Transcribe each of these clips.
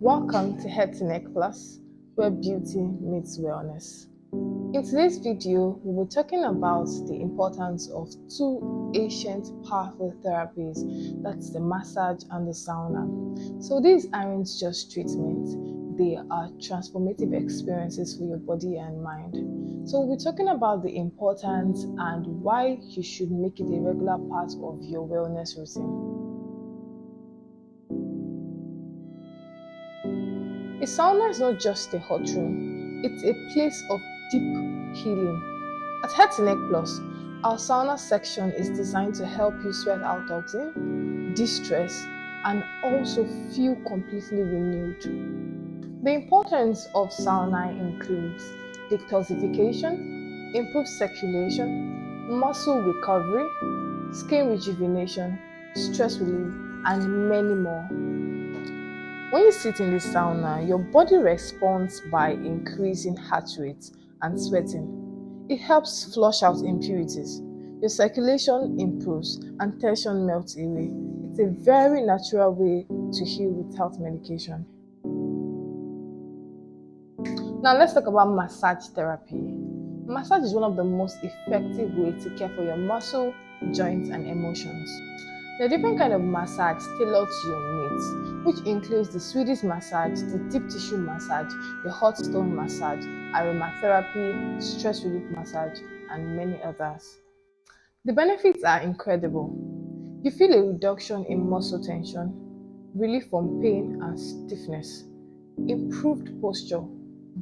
Welcome to Head to Neck Plus, where beauty meets wellness. In today's video, we will be talking about the importance of two ancient powerful therapies, that's the massage and the sauna. So these aren't just treatments, they are transformative experiences for your body and mind. So we'll be talking about the importance and why you should make it a regular part of your wellness routine. A sauna is not just a hot room, it's a place of deep healing. At Head2NeckPlus, our sauna section is designed to help you sweat out toxin, de-stress, and also feel completely renewed. The importance of sauna includes detoxification, improved circulation, muscle recovery, skin rejuvenation, stress relief, and many more. When you sit in the sauna, your body responds by increasing heart rate and sweating. It helps flush out impurities. Your circulation improves and tension melts away. It's a very natural way to heal without medication. Now let's talk about massage therapy. Massage is one of the most effective ways to care for your muscle, joints, and emotions. There are different kinds of massage tailored to your needs, which includes the Swedish massage, the deep tissue massage, the hot stone massage, aromatherapy, stress relief massage, and many others. The benefits are incredible. You feel a reduction in muscle tension, relief from pain and stiffness, improved posture,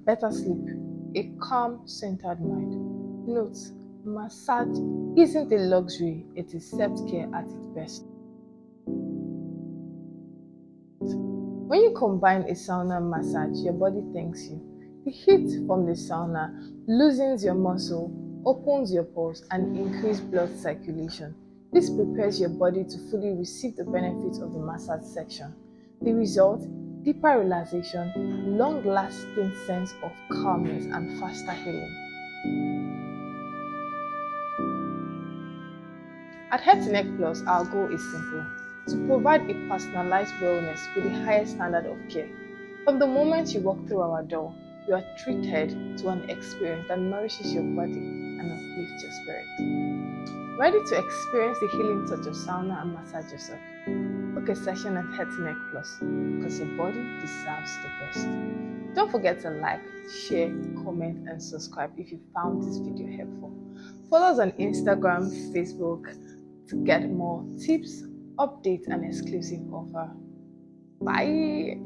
better sleep, a calm, centered mind. Note, massage isn't a luxury, it is self-care at its best. When you combine a sauna and massage, your body thanks you. The heat from the sauna loosens your muscle, opens your pores, and increases blood circulation. This prepares your body to fully receive the benefits of the massage section. The result? Deeper relaxation, long-lasting sense of calmness, and faster healing. At Head2NeckPlus, our goal is simple: to provide a personalized wellness with the highest standard of care. From the moment you walk through our door, you are treated to an experience that nourishes your body and uplifts your spirit. Ready to experience the healing touch of sauna and massage yourself? Book a session at Head2NeckPlus because your body deserves the best. Don't forget to like, share, comment, and subscribe if you found this video helpful. Follow us on Instagram, Facebook to get more tips, updates, and exclusive offer. Bye!